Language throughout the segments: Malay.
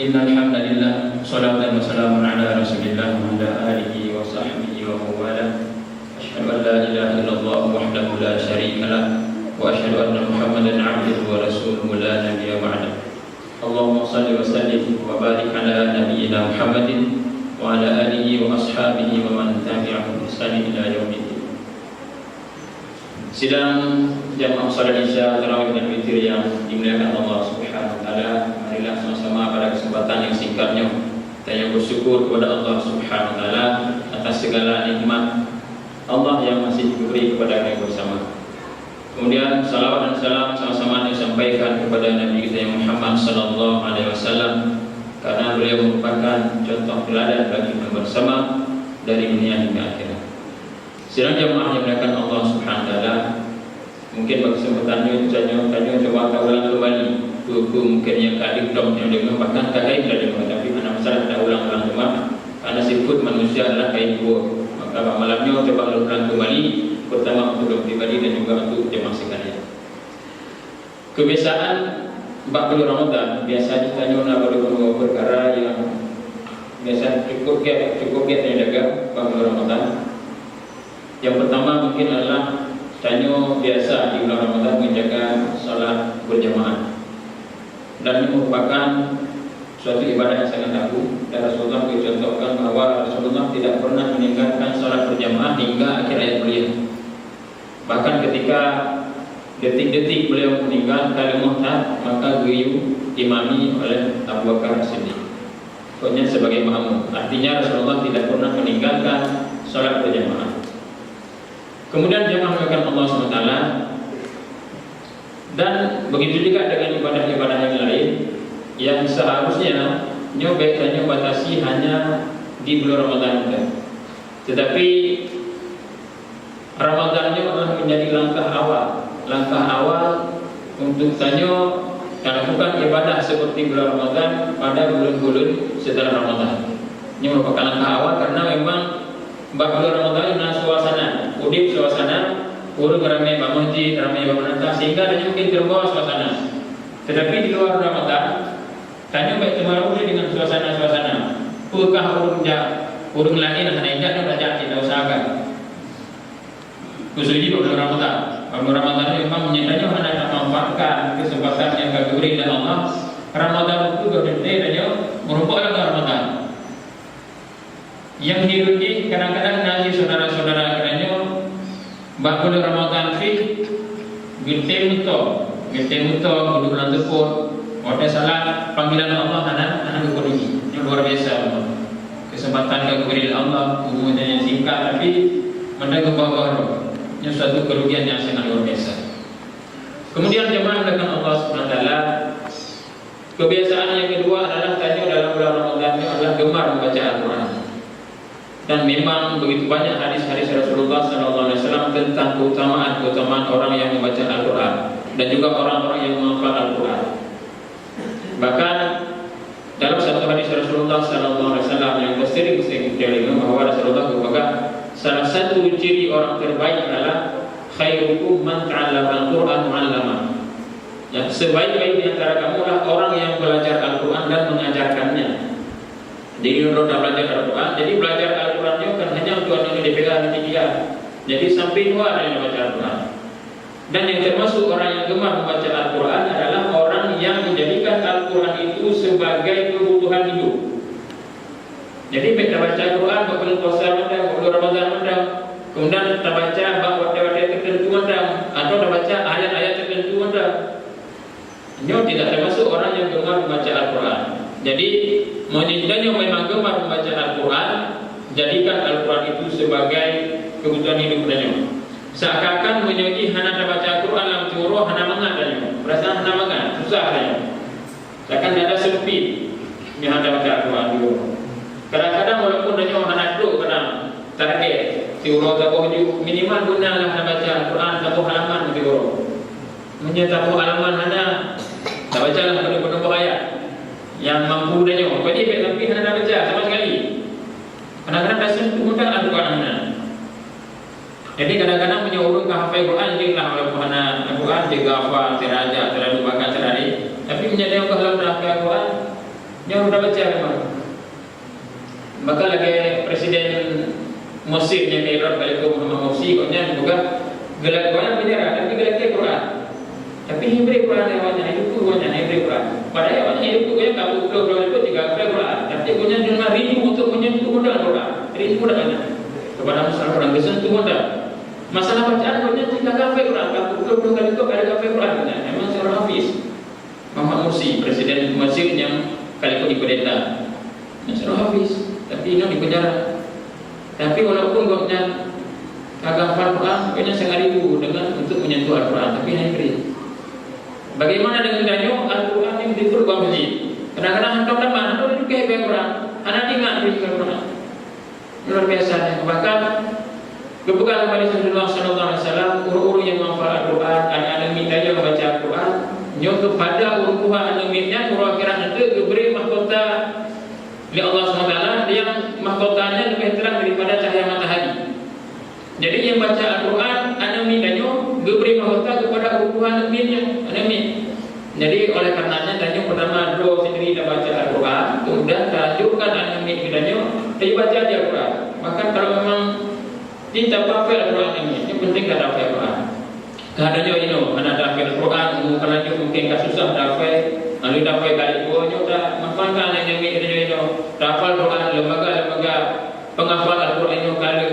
Innal hamdalillah salatan wa salamun ala Rasulillah wa ala alihi wa sahbihi wa wala. Asyhadu an la ilaha illallah wahdahu la syarika lah wa asyhadu anna Muhammadan 'abduhu wa rasuluhu la nabiyya ba'da. Allahumma shalli wa sallim wa barik ala nabiyyina Muhammadin wa ala alihi wa ashabihi wa man tabi'ahum bi ihsan ila yaumiddin. Sidang jamaah salat Isya, tarawih dan witir yang dimuliakan Allah Subhanahu wa taala, marilah sama-sama pada kesempatan yang singkatnya kita bersyukur kepada Allah Subhanahu wa taala atas segala nikmat Allah yang masih diberi kepada kita bersama. Kemudian salawat dan salam sama-sama disampaikan kepada Nabi kita yang Muhammad sallallahu alaihi wasallam, karena beliau merupakan contoh teladan bagi kita bersama dari dunia hingga akhirat. Sidang jamaah yang dimuliakan Allah Subhanahu wa taala, mungkin bagi kesempatan ini tanya coba kita ulang kembali buku mungkin yang kali dong yang dengar, bahkan kain dah dengar, tapi mana masalah kita ulang-ulang cuma karena sifat manusia adalah kain dua. Maka malamnya coba ulang kembali, pertama untuk pribadi dan juga untuk jemaah sekalian. Kebiasaan bab Ramadan biasa ditanya beberapa perkara yang biasa cukup kita jaga bab Ramadan. Yang pertama mungkin adalah tanya biasa di bulan Ramadan menjaga salat berjamaah, dan ini merupakan suatu ibadah yang sangat agung. Dan Rasulullah mencontohkan bahawa Rasulullah tidak pernah meninggalkan salat berjamaah hingga akhir hayat beliau. Bahkan ketika detik-detik beliau meninggal kalimah, maka beliau imami oleh Abu Bakar As-Siddiq, pokoknya sebagai makmum. Artinya Rasulullah tidak pernah meninggalkan salat berjamaah. Kemudian jemaah melakukan Allah SWT, dan begitu juga dengan ibadah-ibadah yang lain yang seharusnya baiknya batasi hanya di bulan Ramadan. Tetapi Ramadannya adalah menjadi langkah awal untuk lakukan ibadah seperti bulan Ramadan pada bulan-bulan setelah Ramadan. Ini merupakan langkah awal karena memang bulan Ramadan dengan suasana udip, suasana urung ramai masjid, ramai menata, sehingga ada mungkin terbawa suasana. Tetapi di luar Ramadan tanya baik terbaru dengan suasana-suasana. Apakah urung lain hanya ingat dan tidak usahakan. Khususnya pada Ramadan. Pada Ramadan memang menyadari hanya memanfaatkan kesempatan yang diberi oleh Allah. Ramadan itu berbeda merupakan Ramadan yang dirugi. Kadang-kadang nanti saudara-saudara kerana bakul Ramadan fi Giltemuto kudu bulan tepur waktu salat panggilan Allah anak kudugi. Ini luar biasa. Kesempatan yang diberi oleh Allah, umurnya yang singkat tapi mendapat bawah. Ini suatu kerugian yang sangat luar biasa. Kemudian jemaah dengan Allah SWT, kebiasaan yang kedua adalah tanya dalam bulan Ramadan ini adalah gemar membaca Al-Quran. Dan memang begitu banyak hadis-hadis Rasulullah SAW tentang keutamaan orang yang membaca Al-Quran dan juga orang-orang yang menghafal Al-Quran. Bahkan dalam satu hadis Rasulullah SAW yang sering kita bahwa Rasulullah berkata, salah satu ciri orang terbaik adalah khairukum man ta'allama al-Quran mu'allama. Yang sebaik-baik di antara kamu adalah orang yang belajar Al-Quran dan mengajarkannya. Jadi roda belajar Al-Quran. Jadi belajar Al-Quran itu kan hanya untuk yang dipegang hati dia. Jadi sampai dua yang membaca Al-Quran. Dan yang termasuk orang yang gemar membaca Al-Quran adalah orang yang menjadikan Al-Quran itu sebagai kebutuhan hidup. Jadi kita baca Al-Quran bukan puasa mandang, bukan Ramadan mandang, kemudian kita baca waktu-waktu tertentu mandang, atau kita baca ayat-ayat tertentu mandang. Ini tidak termasuk orang yang gemar membaca Al-Quran. Jadi menjadikannya memang gemar membaca Al-Quran, jadikan Al-Quran itu sebagai kebutuhan hidup dia. Seakan-akan menyogi hana baca Al-Quran dalam curah hana mangat dia. Perasaan hana mangat, susah dia. Seakan ada sempit ni hana baca Al-Quran dulu. Kadang-kadang walaupun dia hana duduk kadang target curah tabuh minimal gunalah hana baca Al-Quran tabuh halaman curah. Menyatabuh halaman hana tak bacalah penuh-penuh ayat yang mampu dia. Jadi tapi hana baca sama sekali. Kadang-kadang dah sentuh mudah Al-Quran hana. Jadi kadang-kadang punya urut hafal Quran dia lah walaupun hana Al-Quran dia hafal teraja terlalu bahkan terari, tapi menjadi orang dalam hafal Quran Nyo sudah baca memang. Maka lagi Presiden Mesir yang Iran kali itu Muhammad Morsi, katanya juga gelak banyak penjara, tapi gelak Quran. Tapi Hebrew Quran yang banyak hidup tu banyak Hebrew Quran. Padahal banyak hidup tu banyak kamu pulau itu tiga Quran. Tapi banyak cuma rindu untuk menyentuh modal Quran. Rindu dah banyak. Kepada masalah Quran kesentuh modal. Masalah bacaan banyak tiga kafe Quran. Kamu pulau kali itu ada kafe Quran banyak. Memang seorang hafiz. Muhammad Morsi, Presiden Mesir yang kali itu dikudeta. Seorang hafiz. Tapi ini di penjara. Tapi walaupun goknya kagak hafal Quran, goknya sangat rindu dengan untuk menyentuh Al-Quran. Tapi Hebrew. Bagaimana dengan danyo Al-Quran yang diturunkan masjid? Kadang-kadang hantar teman, hantar juga Hebrew Quran. Anak ingat dengan Quran. Luar biasa. Bahkan kebukaan kepada Rasulullah SAW, uru-uru yang menghafal Al-Quran, anak-anak minta yang membaca Al-Quran, nyo kepada uru-uru anak minta, uru akhirat itu diberi mahkota oleh Allah SWT yang mahkotanya lebih terang daripada cahaya matahari. Jadi yang baca Al-Quran, anak mintanya diberi mahkota kepada uru-uru anak minta. Jadi oleh karenanya tanya pertama doa sendiri dah baca Al-Quran, kemudian tajukan anak mintanya dia baca dia Al-Quran. Maka kalau memang kita hafal Al-Quran ini penting dah hafal Al-Quran. Kadang-kadang ini mana dah hafal Al-Quran, kalau dia mungkin tak susah dah hafal, lalu dah hafal kali dua nyo dah manfaatkan anak mintanya dah hafal Al-Quran. Lembaga-lembaga penghafal Al-Quran itu kalau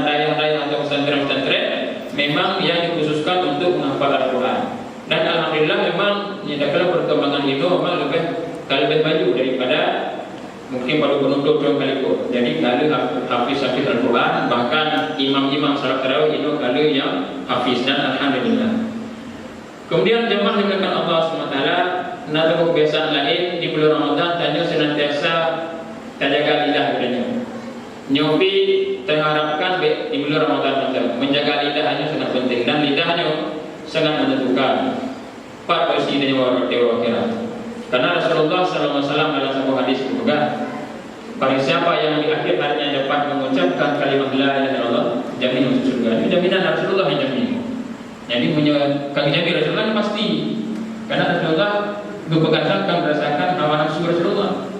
dayah-dayah atau pesantren-pesantren memang yang dikhususkan untuk menghafal Al-Quran. Dan alhamdulillah memang nyatakan perkembangan itu memang lebih maju daripada mungkin pada penunduk yang kali itu. Jadi kalau hafiz Al-Quran, bahkan imam-imam salat tarawih itu kalau yang hafiz, dan alhamdulillah. Kemudian jemaah dikatakan Allah SWT, nada kebiasaan lain di bulan Ramadan tanya senantiasa terjaga lidah katanya. Nyobi terharapkan di bulan Ramadan menjaga lidahnya sangat penting, dan lidahnya sangat menentukan pada posisi orang akhirat. Karena Rasulullah SAW dalam sebuah hadis juga, barang siapa yang di akhir harinya dapat mengucapkan kalimat la ilaha illallah, jamin masuk surga. Itu jaminan Rasulullah yang jamin. Jadi punya kaki jamin Rasulullah pasti. Karena Rasulullah berpegang berdasarkan hawa nafsu Rasulullah.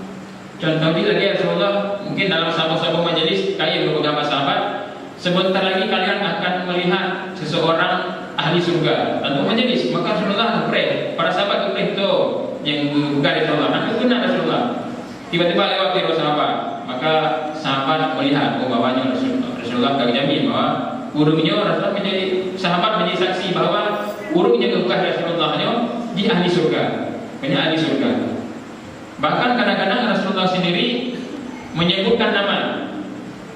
Contohnya lagi Rasulullah mungkin dalam sahabat-sahabat majelis kalian berpegang sahabat, sebentar lagi kalian akan melihat seseorang ahli surga untuk majelis. Maka Rasulullah pray, para sahabat pray itu yang bukan Rasulullah, nanti benar Rasulullah. Tiba-tiba lewat dari sahabat, maka sahabat melihat bawahnya Rasulullah kagak jamin bahwa urungnya Rasulullah menjadi sahabat menjadi saksi bahwa urungnya bukan Rasulullahnya di ahli surga, banyak ahli surga. Bahkan kadang-kadang Rasulullah sendiri menyebutkan nama.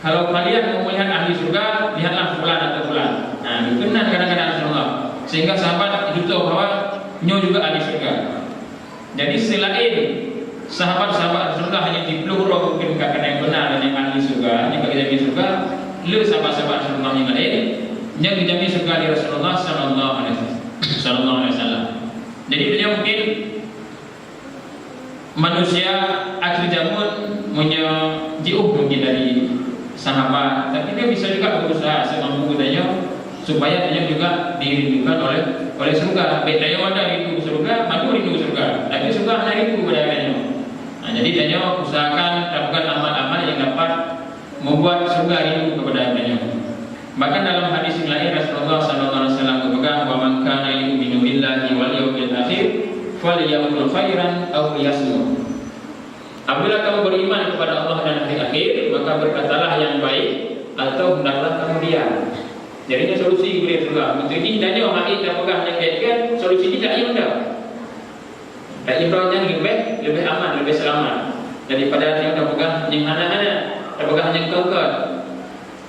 Kalau kalian mau melihat ahli surga, lihatlah fulan atau fulan. Nah, itu benar kadang-kadang Rasulullah. Sehingga sahabat itu tahu bahwa nyo juga ahli surga. Jadi selain sahabat-sahabat Rasulullah hanya dipeluru mungkin karena yang benar dan yang ahli surga, yang bagi ahli surga, lu sahabat-sahabat Rasulullah yang lain yang dijamin surga di Rasulullah Sallallahu Alaihi Wasallam. Jadi beliau mungkin manusia akhir zaman menjauh mungkin dari sahabat, tapi dia bisa juga berusaha semampu daya supaya dia juga dirindukan oleh surga. Bedanya ada rindu surga, madu rindu surga. Tapi surga hanya rindu pada daya. Nah, jadi daya usahakan lakukan amal-amal yang dapat membuat surga rindu kepada daya. Bahkan dalam hadis yang lain Rasulullah SAW berpegang, "Wa man kana yu'minu billahi wal yawmil akhir falyaqul khairan aw liyasmut." Apabila kamu beriman kepada Allah dan hari akhir, maka berkatalah yang baik atau hendaklah kamu diam. Jadinya solusi boleh juga. Menteri ini dan dia orang ini pegang yang kaitkan, solusi ini tak indah. Tak indahnya lebih aman, lebih selamat daripada yang dah pegang yang anak-anak, dah pegang yang kekal.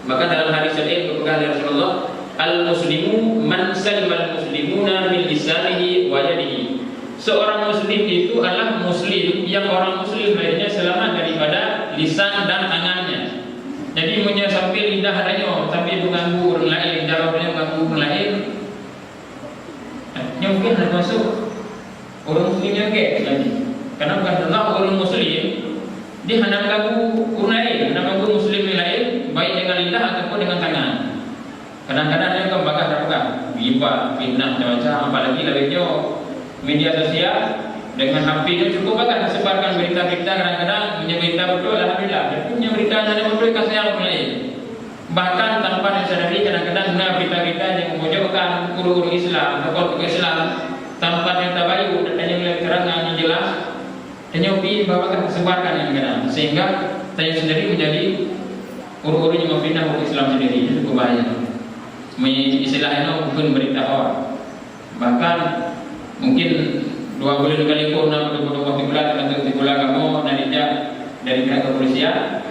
Maka dalam hadis lain berpegang dari Rasulullah, al-muslimu man salimal muslimuna min lisanihi wa yadihi. Seorang muslim itu adalah muslim yang orang muslim lainnya selamat daripada lisan dan tangannya. Jadi punya sampai lidah adanya, sampai mengganggu orang lain, jawabnya mengganggu orang lain. Yang mungkin ada masuk orang muslimnya ke lagi. Karena bukan orang muslim dia hendak mengganggu orang lain, hendak mengganggu muslim lain, baik dengan lidah ataupun dengan tangan. Kadang-kadang dia akan bakar gibah, fitnah macam-macam, apalagi lebihnya media sosial Dengan HP itu cukup agak sebarkan berita-berita, kadang-kadang punya berita betul, alhamdulillah. Tapi punya berita yang betul kasih yang lain. Bahkan tanpa disadari kadang-kadang berita-berita yang memojokkan guru-guru Islam, tokoh Islam, tanpa yang tabayu dan yang lebih terang yang jelas, dan yang bahkan sebarkan yang kadang, sehingga saya sendiri menjadi guru-guru yang memfitnah hukum Islam sendiri. Itu cukup bahaya. Istilahnya bukan berita hoax. Bahkan mungkin 2 bulan kali kurna pada waktu bulan atau bulan kamu dari pihak kepolisian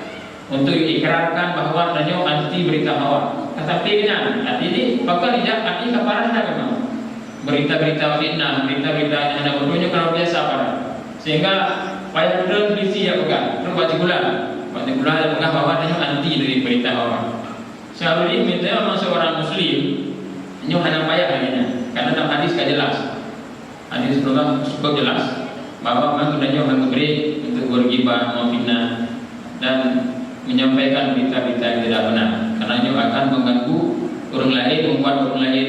untuk ikrarkan bahawa adanya anti berita hoax. Tetapi dengan arti ini bakal tidak arti kaparan memang berita-berita fitnah, berita-berita yang ada berunjuk kalau biasa pada, sehingga payah terlebih ya bukan terbaca bulan bukan bahawa adanya anti dari berita hoax. Seharusnya minta memang seorang muslim nyoh hanya payah hanya karena dalam hadis kan jelas. Hadis Rasulullah cukup jelas bahawa memang hendaknya orang memberi untuk bergibah, memfitnah dan menyampaikan berita-berita yang tidak benar, karena ini akan mengganggu orang lain, membuat orang lain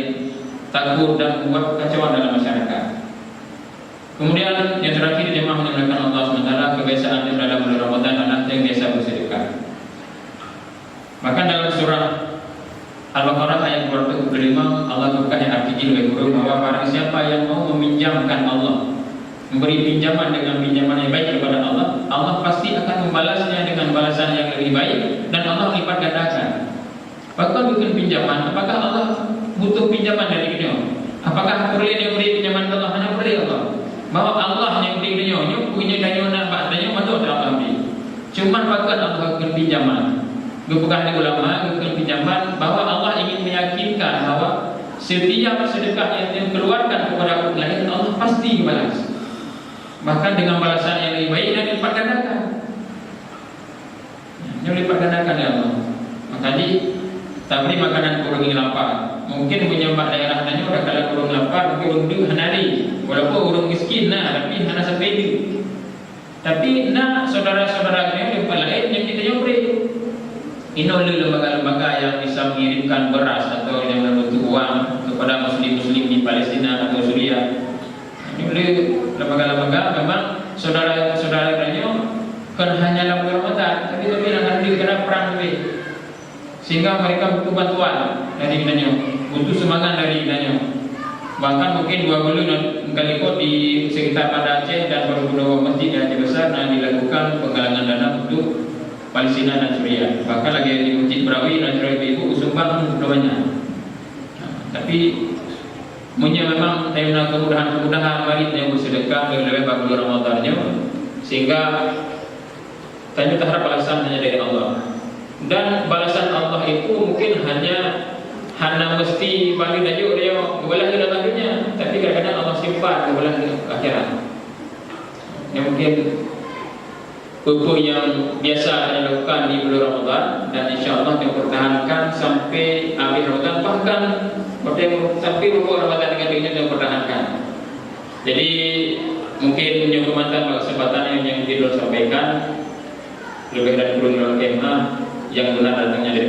takut dan membuat kacauan dalam masyarakat. Kemudian yang terakhir, jemaah menyembahkan Allah SWT, kebiasaan yang dalam bulan Ramadan adalah yang biasa bersedekah. Maka dalam surah Al-Baqarah ayat 225 Allah berkata yang artinya lebih kurang bahwa barang siapa yang mau meminjamkan Allah, memberi pinjaman dengan pinjaman yang baik kepada Allah, Allah pasti akan membalasnya dengan balasan yang lebih baik dan Allah lipat gandakan. Bahkan bukan pinjaman, apakah Allah butuh pinjaman dari kita? Apakah perlu dia beri pinjaman Allah? Hanya beri Allah. Bahwa Allah yang beri dia, punya daya nak daya mana tak ambil. Cuma bahkan Allah akan pinjaman. Bukan ulama bukan pinjaman, bahwa Allah ingin meyakinkan bahwa setiap sedekah yang dikeluarkan kepada orang lain Allah pasti balas, bahkan dengan balasan yang lebih baik dan lipat gandakan. Yang lipat gandakan ya Allah. Makanya tak beri makanan kurang yang lapar. Mungkin penyembah daerah tanya udah kalau kurang lapar, mungkin urung hanari, walaupun urung miskin tapi hana sepedi. Tapi saudara-saudara yang lain yang kita beri. Ini oleh lembaga-lembaga yang bisa mengirimkan beras atau yang membentuk uang kepada muslim-muslim di Palestina atau Suriah. Ini oleh lembaga-lembaga memang saudara-saudaranya kan hanya dalam Ramadan, tapi akan dikena perang lebih, sehingga mereka butuh bantuan dari kita, butuh semangat dari kita. Bahkan mungkin 2 bulan kali kok di sekitar Banda Aceh dan beberapa masjid yang besar dilakukan penggalangan dana untuk Palestina dan Suriah. Bahkan lagi di Masjid Berawi dan Ibu sumbang banyak. Tapi memang tema kemudahan mari yang bersedekah lebih bagus Ramadannya, sehingga tanya terhadap balasan hanya dari Allah. Dan balasan Allah itu mungkin hanya mesti bagi dia belah di dalam dunia, tapi kadang-kadang Allah simpan belah di akhirat. Yang mungkin buku yang biasa dilakukan di bulan Ramadan dan insya Allah yang pertahankan sampai akhir Ramadan, bahkan sampai buku Ramadan dengan dirinya yang pertahankan. Jadi mungkin punya kesempatan yang tidak sampaikan lebih dari 10 kemah yang benar datangnya dari